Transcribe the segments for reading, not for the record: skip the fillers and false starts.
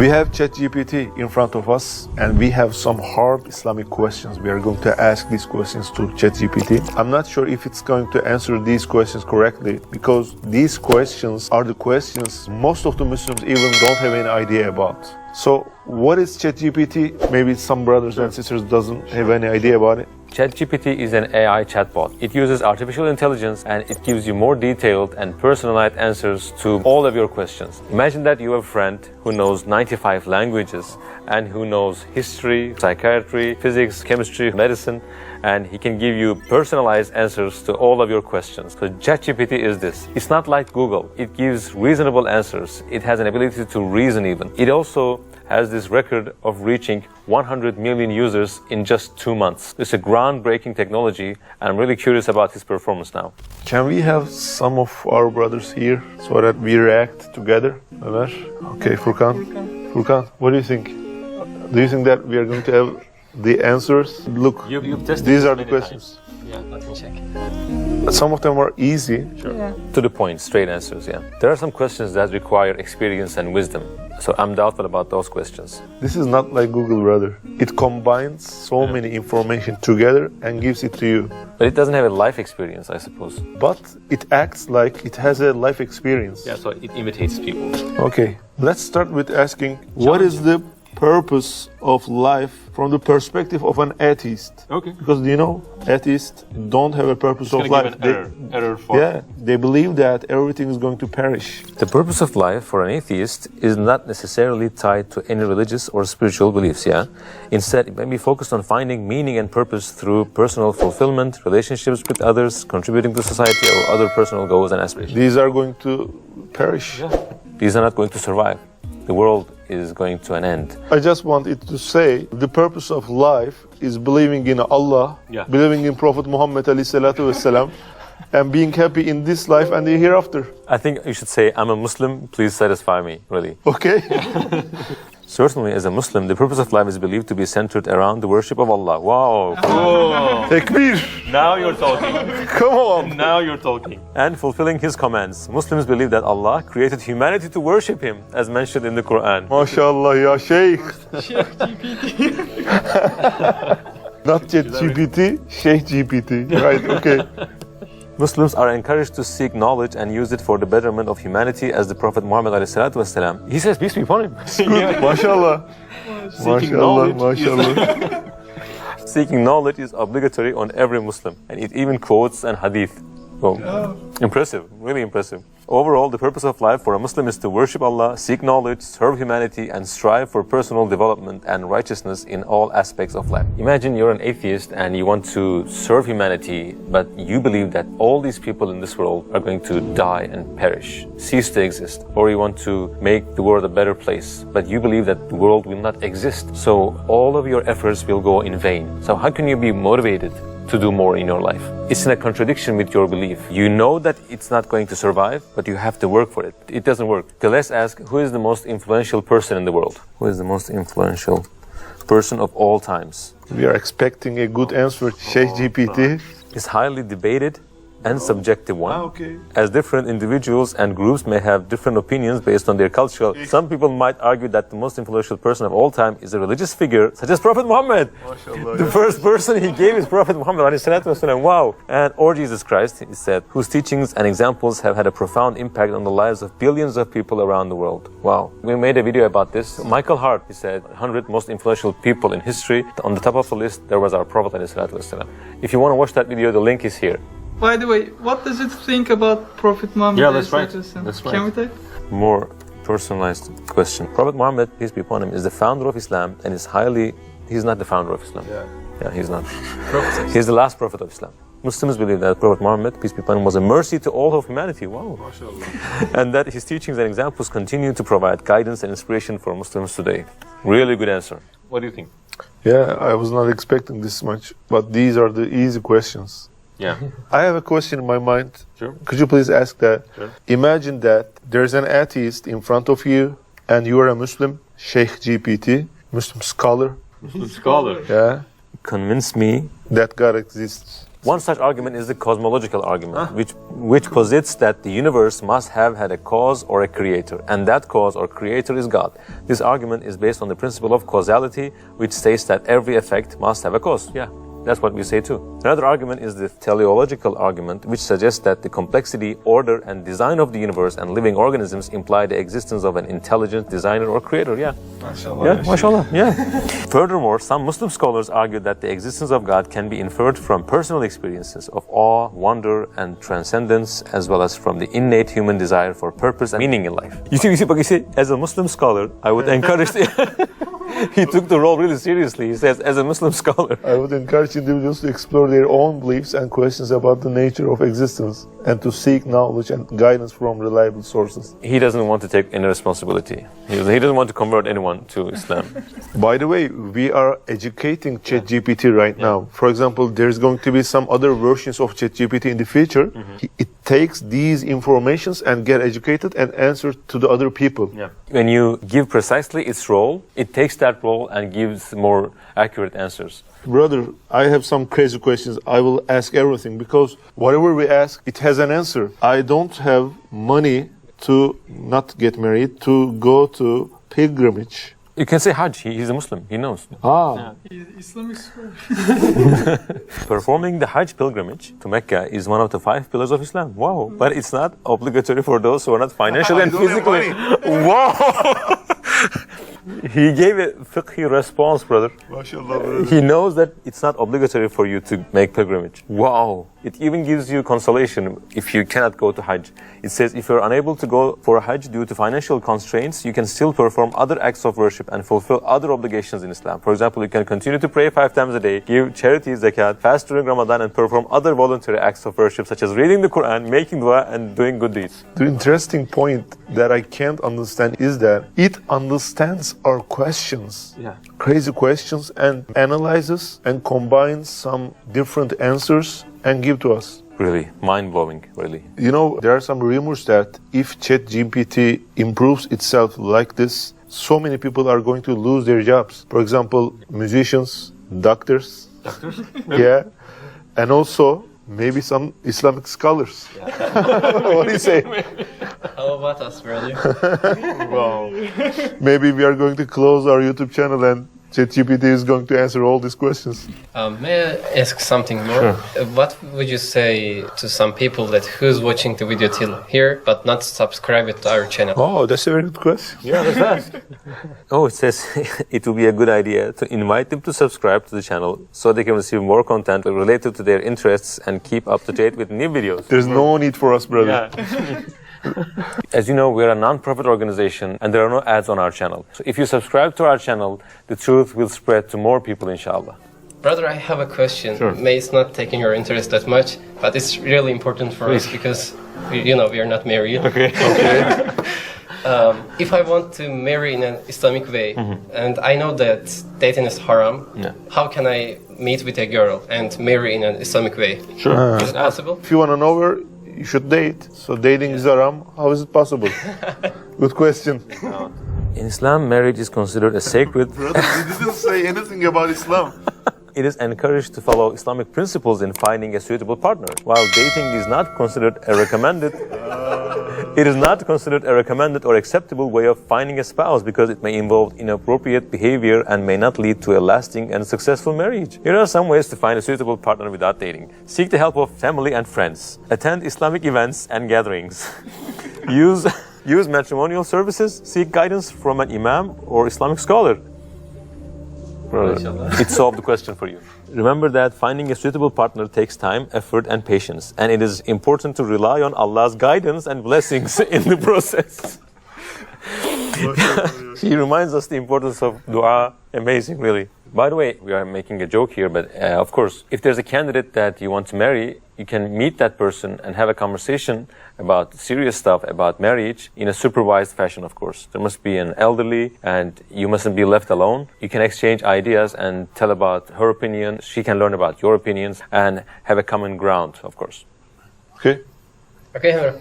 We have ChatGPT in front of us, and we have some hard Islamic questions. We are going to ask these questions to ChatGPT. I'm not sure if it's going to answer these questions correctly, because these questions are the questions most of the Muslims even don't have any idea about. So what is ChatGPT? Maybe some brothers and sisters doesn't have any idea about it. ChatGPT is an AI chatbot. It uses artificial intelligence and it gives you more detailed and personalized answers to all of your questions. Imagine that you have a friend who knows 95 languages and who knows history, psychiatry, physics, chemistry, medicine, and he can give you personalized answers to all of your questions. So ChatGPT is this. It's not like Google. It gives reasonable answers. It has an ability to reason even. It also has this record of reaching 100 million users in just 2 months. It's a groundbreaking technology, and I'm really curious about his performance now. Can we have some of our brothers here so that we react together? Ömer? Okay, Furkan, what do you think? Do you think that we are going to have the answers? Look, You've tested these are the many questions. Yeah, let me check. Some of them are easy. Sure. Yeah. To the point, straight answers, yeah. There are some questions that require experience and wisdom, so I'm doubtful about those questions. This is not like Google, brother. It combines so many information together and gives it to you. But it doesn't have a life experience, I suppose. But it acts like it has a life experience. Yeah, so it imitates people. Okay, let's start with asking, what is the purpose of life from the perspective of an atheist? Okay. Because you know, atheists don't have a purpose of life. Error for... Yeah, they believe that everything is going to perish. The purpose of life for an atheist is not necessarily tied to any religious or spiritual beliefs, yeah? Instead, it may be focused on finding meaning and purpose through personal fulfillment, relationships with others, contributing to society, or other personal goals and aspirations. These are going to perish. Yeah. These are not going to survive. The world is going to an end. I just want it to say the purpose of life is believing in Allah, Yeah. believing in Prophet Muhammad ﷺ, and being happy in this life and the hereafter. I think you should say, I'm a Muslim, please satisfy me, really. Okay? Certainly, as a Muslim, the purpose of life is believed to be centered around the worship of Allah. Wow! Takbir! Now you're talking. Come on! Now you're talking. And fulfilling His commands. Muslims believe that Allah created humanity to worship Him, as mentioned in the Quran. MashaAllah, ya Sheikh! SheikhGPT. Not ChatGPT, SheikhGPT. Right, okay. Muslims are encouraged to seek knowledge and use it for the betterment of humanity, as the Prophet Muhammad ﷺ, he says, peace be upon him. MashaAllah. MashaAllah, MashaAllah. Seeking knowledge is obligatory on every Muslim, and it even quotes an hadith. Oh, impressive, really impressive. Overall, the purpose of life for a Muslim is to worship Allah, seek knowledge, serve humanity, and strive for personal development and righteousness in all aspects of life. Imagine you're an atheist and you want to serve humanity, but you believe that all these people in this world are going to die and perish, cease to exist. Or you want to make the world a better place, but you believe that the world will not exist. So all of your efforts will go in vain. So how can you be motivated to do more in your life? It's in a contradiction with your belief. You know that it's not going to survive, but you have to work for it. It doesn't work. So let's ask, who is the most influential person in the world? Who is the most influential person of all times? We are expecting a good answer, SheikhGPT. It's highly debated and subjective one. Okay. As different individuals and groups may have different opinions based on their culture, some people might argue that the most influential person of all time is a religious figure, such as Prophet Muhammad. The first person he gave is Prophet Muhammad. Wow. And or Jesus Christ, he said, whose teachings and examples have had a profound impact on the lives of billions of people around the world. Wow. We made a video about this. Michael Hart, he said, 100 most influential people in history. On the top of the list, there was our Prophet. If you want to watch that video, the link is here. By the way, what does it think about Prophet Muhammad? Yeah, that's right. That's right. Can we take? More personalized question. Prophet Muhammad, peace be upon him, is the founder of Islam and he's not the founder of Islam. Yeah, he's not. He's the last prophet of Islam. Muslims believe that Prophet Muhammad, peace be upon him, was a mercy to all of humanity. Wow. And that his teachings and examples continue to provide guidance and inspiration for Muslims today. Really good answer. What do you think? Yeah, I was not expecting this much, but these are the easy questions. Yeah. I have a question in my mind. Sure. Could you please ask that? Sure. Imagine that there's an atheist in front of you and you are a Muslim, SheikhGPT, Muslim scholar. Muslim scholar. Yeah. Convince me that God exists. One such argument is the cosmological argument, which posits that the universe must have had a cause or a creator, and that cause or creator is God. This argument is based on the principle of causality, which states that every effect must have a cause. Yeah. That's what we say too. Another argument is the teleological argument, which suggests that the complexity, order, and design of the universe and living organisms imply the existence of an intelligent designer or creator. Yeah. MashaAllah. Yeah, mashallah. Yeah. Furthermore, some Muslim scholars argue that the existence of God can be inferred from personal experiences of awe, wonder, and transcendence, as well as from the innate human desire for purpose and meaning in life. You see, as a Muslim scholar, I would encourage he took the role really seriously. He says, as a Muslim scholar, I would encourage individuals to explore their own beliefs and questions about the nature of existence and to seek knowledge and guidance from reliable sources. he doesn't want to take any responsibility. He doesn't want to convert anyone to Islam. By the way, we are educating ChatGPT right now. For example, there's going to be some other versions of ChatGPT in the future. It takes these informations and get educated and answer to the other people. Yeah. When you give precisely its role, it takes that role and gives more accurate answers. Brother, I have some crazy questions. I will ask everything because whatever we ask, it has an answer. I don't have money to not get married, to go to pilgrimage. You can say Hajj. He's a Muslim. He knows. Islamic school. Performing the Hajj pilgrimage to Mecca is one of the 5 pillars of Islam. Wow. But it's not obligatory for those who are not financially and physically. Wow. He gave a fiqhi response, brother. MashaAllah, brother. He knows that it's not obligatory for you to make pilgrimage. Wow. It even gives you consolation if you cannot go to Hajj. It says if you're unable to go for a Hajj due to financial constraints, you can still perform other acts of worship and fulfill other obligations in Islam. For example, you can continue to pray 5 times a day, give charity, zakat, fast during Ramadan, and perform other voluntary acts of worship such as reading the Quran, making dua, and doing good deeds. The interesting point that I can't understand is that it understands our questions, crazy questions, and analyzes and combines some different answers and give to us. Really, mind-blowing, really. You know, there are some rumors that if ChatGPT improves itself like this, so many people are going to lose their jobs. For example, musicians, doctors. Yeah. And also, maybe some Islamic scholars. What do you say? How about us, brother? Wow. Maybe we are going to close our YouTube channel and ChatGPT is going to answer all these questions. May I ask something more? What would you say to some people that who's watching the video till here but not subscribed to our channel? Oh, that's a very good question. Yeah, that's that. Oh, it says it will be a good idea to invite them to subscribe to the channel so they can receive more content related to their interests and keep up to date with new videos. There's no need for us, brother. As you know, we're a non-profit organization and there are no ads on our channel. So if you subscribe to our channel, the truth will spread to more people, inshallah. Brother, I have a question. Sure. May it's not taking your interest that much, but it's really important for us because, we are not married. Okay. If I want to marry in an Islamic way, and I know that dating is haram, how can I meet with a girl and marry in an Islamic way? Sure. Is it possible? If you want to know her, you should date. So dating is haram. How is it possible? Good question. In Islam, marriage is considered a sacred... Brother, you didn't say anything about Islam. It is encouraged to follow Islamic principles in finding a suitable partner, while dating is not considered a recommended... It is not considered a recommended or acceptable way of finding a spouse because it may involve inappropriate behavior and may not lead to a lasting and successful marriage. Here are some ways to find a suitable partner without dating. Seek the help of family and friends. Attend Islamic events and gatherings. Use matrimonial services. Seek guidance from an imam or Islamic scholar. It solved the question for you. Remember that finding a suitable partner takes time, effort, and patience, and it is important to rely on Allah's guidance and blessings in the process. He reminds us the importance of dua. Amazing, really. By the way, we are making a joke here, but of course, if there's a candidate that you want to marry, you can meet that person and have a conversation about serious stuff, about marriage, in a supervised fashion, of course. There must be an elderly, and you mustn't be left alone. You can exchange ideas and tell about her opinion. She can learn about your opinions and have a common ground, of course. Okay. Okay, Henry.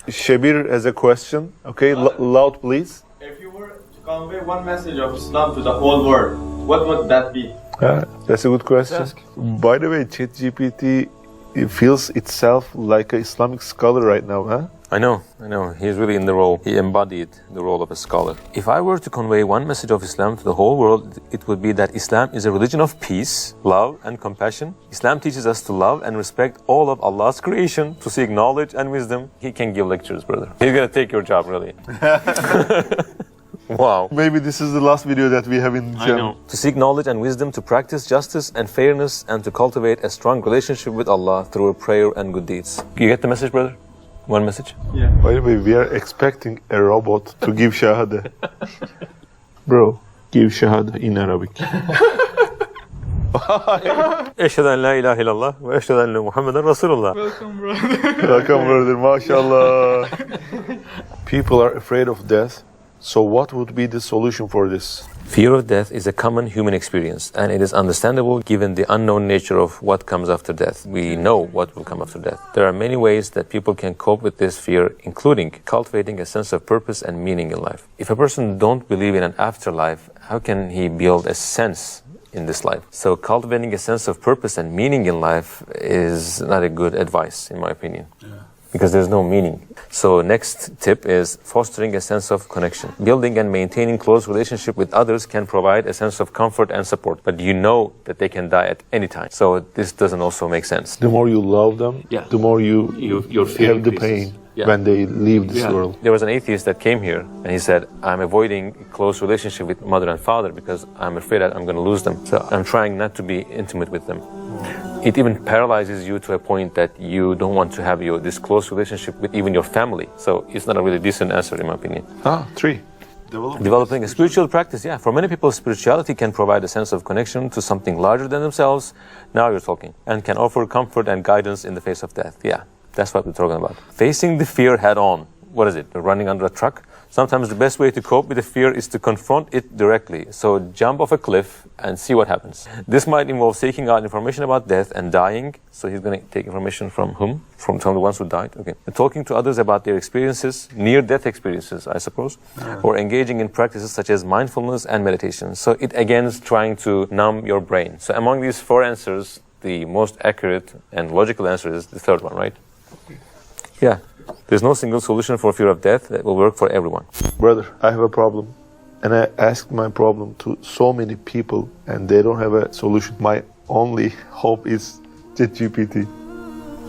Shabir has a question. Okay, loud please. If you were to convey one message of Islam to the whole world, what would that be? That's a good question. By the way, ChatGPT, it feels itself like an Islamic scholar right now, huh? I know. He's really in the role. He embodied the role of a scholar. If I were to convey one message of Islam to the whole world, it would be that Islam is a religion of peace, love, and compassion. Islam teaches us to love and respect all of Allah's creation, to seek knowledge and wisdom. He can give lectures, brother. He's gonna take your job, really. Wow. Maybe this is the last video that we have in Jam. I know. To seek knowledge and wisdom, to practice justice and fairness, and to cultivate a strong relationship with Allah through prayer and good deeds. You get the message, brother? One message? Yeah. By the way, we are expecting a robot to give shahada. Bro, give shahada in Arabic. Eşhedü en la ilahe illallah ve eşhedü enne Muhammeden Resulullah. Welcome, brother. Welcome, brother. MashaAllah. People are afraid of death. So what would be the solution for this? Fear of death is a common human experience, and it is understandable given the unknown nature of what comes after death. We know what will come after death. There are many ways that people can cope with this fear, including cultivating a sense of purpose and meaning in life. If a person don't believe in an afterlife, how can he build a sense in this life? So cultivating a sense of purpose and meaning in life is not a good advice, in my opinion. Because there's no meaning. So next tip is fostering a sense of connection. Building and maintaining close relationship with others can provide a sense of comfort and support, but you know that they can die at any time. So this doesn't also make sense. The more you love them, the more your fear have the pain when they leave this world. There was an atheist that came here and he said, I'm avoiding close relationship with mother and father because I'm afraid that I'm going to lose them. So I'm trying not to be intimate with them. It even paralyzes you to a point that you don't want to have this close relationship with even your family. So it's not a really decent answer, in my opinion. 3. Developing a spiritual practice, For many people, spirituality can provide a sense of connection to something larger than themselves. Now you're talking. And can offer comfort and guidance in the face of death. That's what we're talking about. Facing the fear head on. What is it? Running under a truck? Sometimes the best way to cope with the fear is to confront it directly. So jump off a cliff and see what happens. This might involve seeking out information about death and dying. So he's going to take information from whom? From the ones who died. Okay. And talking to others about their experiences, near-death experiences, I suppose. Or engaging in practices such as mindfulness and meditation. So it again is trying to numb your brain. So among these 4 answers, the most accurate and logical answer is the third one, right? Yeah. There's no single solution for fear of death that will work for everyone. Brother, I have a problem. And I asked my problem to so many people and they don't have a solution. My only hope is ChatGPT.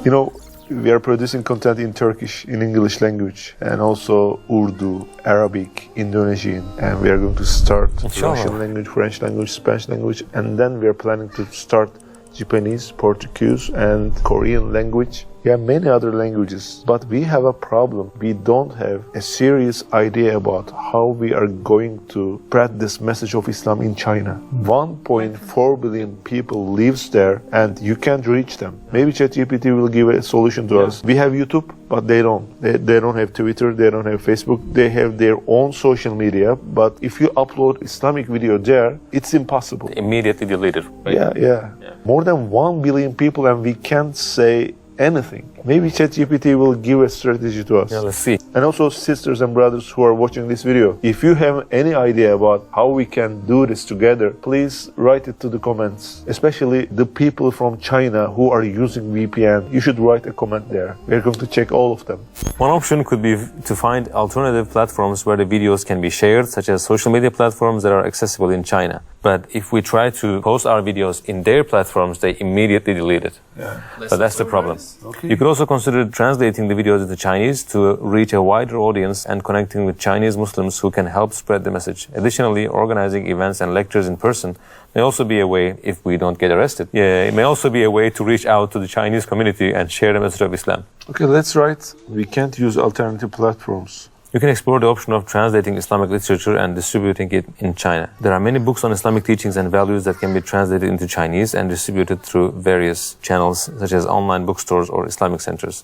You know, we are producing content in Turkish, in English language, and also Urdu, Arabic, Indonesian. And we are going to start Russian language, French language, Spanish language. And then we are planning to start Japanese, Portuguese, and Korean language. Many other languages, but we have a problem. We don't have a serious idea about how we are going to spread this message of Islam in China. 1.4 billion people lives there and you can't reach them. Maybe ChatGPT will give a solution to us. We have YouTube, but they don't. They don't have Twitter, they don't have Facebook. They have their own social media, but if you upload Islamic video there, it's impossible. Immediately deleted. Right? Yeah. More than 1 billion people and we can't say anything. Maybe ChatGPT will give a strategy to us. Let's see. And also sisters and brothers who are watching this video, if you have any idea about how we can do this together, please write it to the comments. Especially the people from China who are using VPN. You should write a comment there. We're going to check all of them. One option could be to find alternative platforms where the videos can be shared, such as social media platforms that are accessible in China. But if we try to post our videos in their platforms, they immediately delete it. But that's the problem. You could also consider translating the videos into Chinese to reach a wider audience and connecting with Chinese Muslims who can help spread the message. Additionally, organizing events and lectures in person may also be a way, if we don't get arrested, it may also be a way to reach out to the Chinese community and share the message of Islam. Okay, that's right. We can't use alternative platforms. You can explore the option of translating Islamic literature and distributing it in China. There are many books on Islamic teachings and values that can be translated into Chinese and distributed through various channels, such as online bookstores or Islamic centers.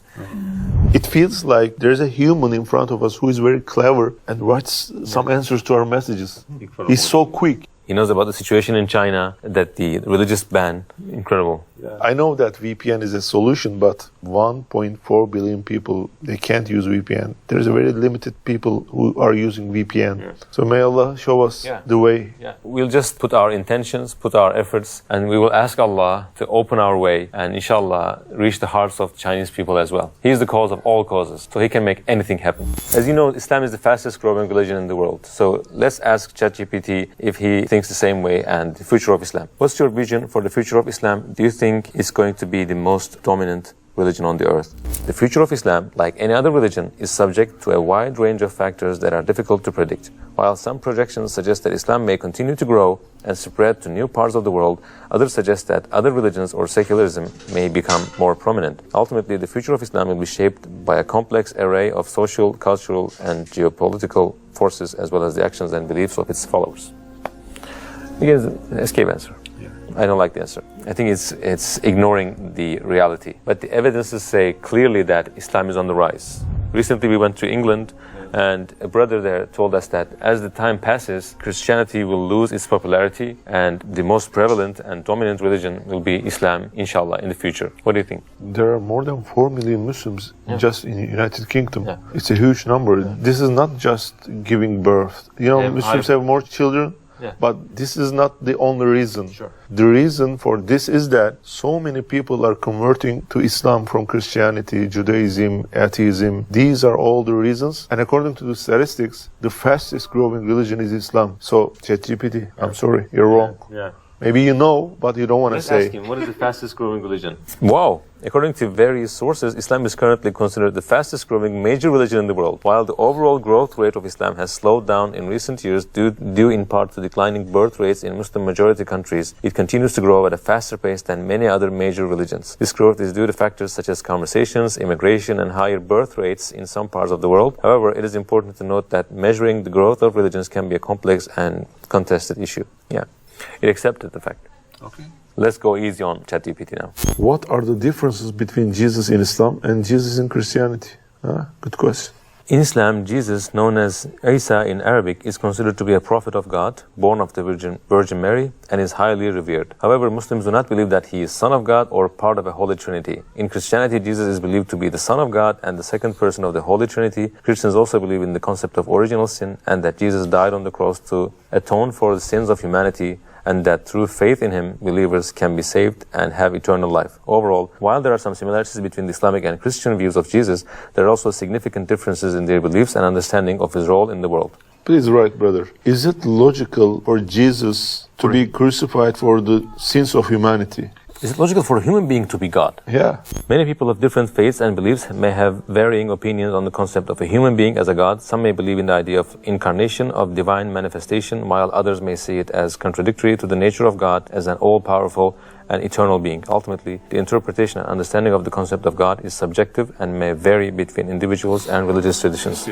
It feels like there's a human in front of us who is very clever and writes some answers to our messages. He's so quick. He knows about the situation in China, that the religious ban, incredible. I know that VPN is a solution, but 1.4 billion people, they can't use VPN. There's a very limited people who are using VPN. So may Allah show us the way. We'll just put our intentions, put our efforts, and we will ask Allah to open our way and inshallah reach the hearts of Chinese people as well. He is the cause of all causes, so He can make anything happen. As you know, Islam is the fastest growing religion in the world. So let's ask ChatGPT if he thinks the same way and the future of Islam. What's your vision for the future of Islam? Do you think it's going to be the most dominant religion on the earth? The future of Islam, like any other religion, is subject to a wide range of factors that are difficult to predict. While some projections suggest that Islam may continue to grow and spread to new parts of the world, others suggest that other religions or secularism may become more prominent. Ultimately, the future of Islam will be shaped by a complex array of social, cultural, and geopolitical forces, as well as the actions and beliefs of its followers. Again, an escape answer. I don't like the answer. I think it's ignoring the reality. But the evidences say clearly that Islam is on the rise. Recently we went to England and a brother there told us that as the time passes, Christianity will lose its popularity and the most prevalent and dominant religion will be Islam, inshallah, in the future. What do you think? There are more than 4 million Muslims just in the United Kingdom. It's a huge number. This is not just giving birth. You know, Muslims have more children. But this is not the only reason. The reason for this is that so many people are converting to Islam from Christianity, Judaism, atheism. These are all the reasons. And according to the statistics, the fastest growing religion is Islam. So, ChatGPT, I'm sorry, you're wrong. Maybe you know, but you don't want to say. Let's ask him, what is the fastest growing religion? Wow! According to various sources, Islam is currently considered the fastest growing major religion in the world. While the overall growth rate of Islam has slowed down in recent years due in part to declining birth rates in Muslim majority countries, it continues to grow at a faster pace than many other major religions. This growth is due to factors such as conversations, immigration, and higher birth rates in some parts of the world. However, it is important to note that measuring the growth of religions can be a complex and contested issue. It accepted the fact. Let's go easy on ChatGPT now. What are the differences between Jesus in Islam and Jesus in Christianity? Good question. In Islam, Jesus, known as Isa in Arabic, is considered to be a prophet of God, born of the Virgin Mary, and is highly revered. However, Muslims do not believe that he is Son of God or part of a Holy Trinity. In Christianity, Jesus is believed to be the Son of God and the second person of the Holy Trinity. Christians also believe in the concept of original sin and that Jesus died on the cross to atone for the sins of humanity, and that through faith in him, believers can be saved and have eternal life. Overall, while there are some similarities between the Islamic and Christian views of Jesus, there are also significant differences in their beliefs and understanding of his role in the world. Please write, brother. Is it logical for Jesus to be crucified for the sins of humanity? Is it logical for a human being to be God? Many people of different faiths and beliefs may have varying opinions on the concept of a human being as a God. Some may believe in the idea of incarnation, of divine manifestation, while others may see it as contradictory to the nature of God as an all-powerful and eternal being. Ultimately, the interpretation and understanding of the concept of God is subjective and may vary between individuals and religious traditions.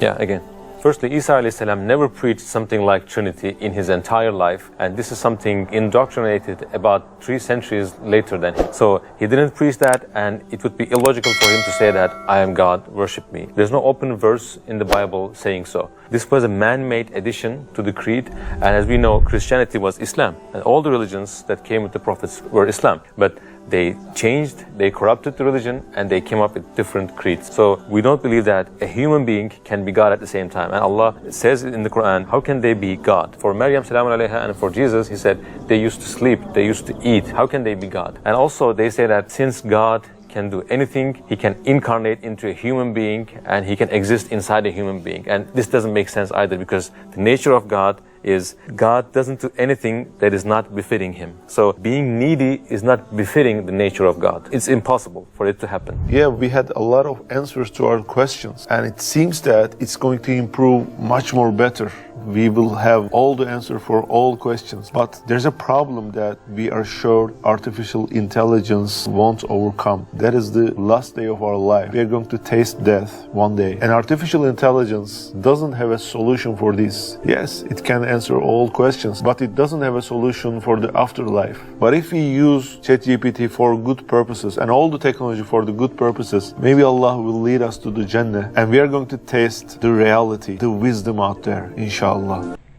Again. Firstly, Isa a.s. never preached something like Trinity in his entire life, and this is something indoctrinated about 3 centuries later than him. So he didn't preach that, and it would be illogical for him to say that, I am God, worship me. There's no open verse in the Bible saying so. This was a man-made addition to the creed, and as we know, Christianity was Islam, and all the religions that came with the prophets were Islam. But they changed, they corrupted the religion, and they came up with different creeds. So we don't believe that a human being can be God at the same time. And Allah says in the Quran, how can they be God? For Maryam salamun alayha and for Jesus, he said, they used to sleep, they used to eat. How can they be God? And also they say that since God can do anything, he can incarnate into a human being and he can exist inside a human being. And this doesn't make sense either, because the nature of God is God doesn't do anything that is not befitting him. So being needy is not befitting the nature of God. It's impossible for it to happen. We had a lot of answers to our questions, and it seems that it's going to improve much more better. We will have all the answer for all questions, but there's a problem that we are sure artificial intelligence won't overcome. That is the last day of our life. We are going to taste death one day, and artificial intelligence doesn't have a solution for this. Yes, it can answer all questions, but it doesn't have a solution for the afterlife. But if we use ChatGPT for good purposes and all the technology for the good purposes, maybe Allah will lead us to the Jannah, and we are going to taste the reality, the wisdom out there, inshallah.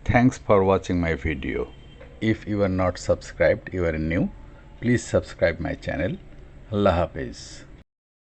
Thanks for watching my video. If you are not subscribed, you are new, Please subscribe my channel. Allah Hafiz.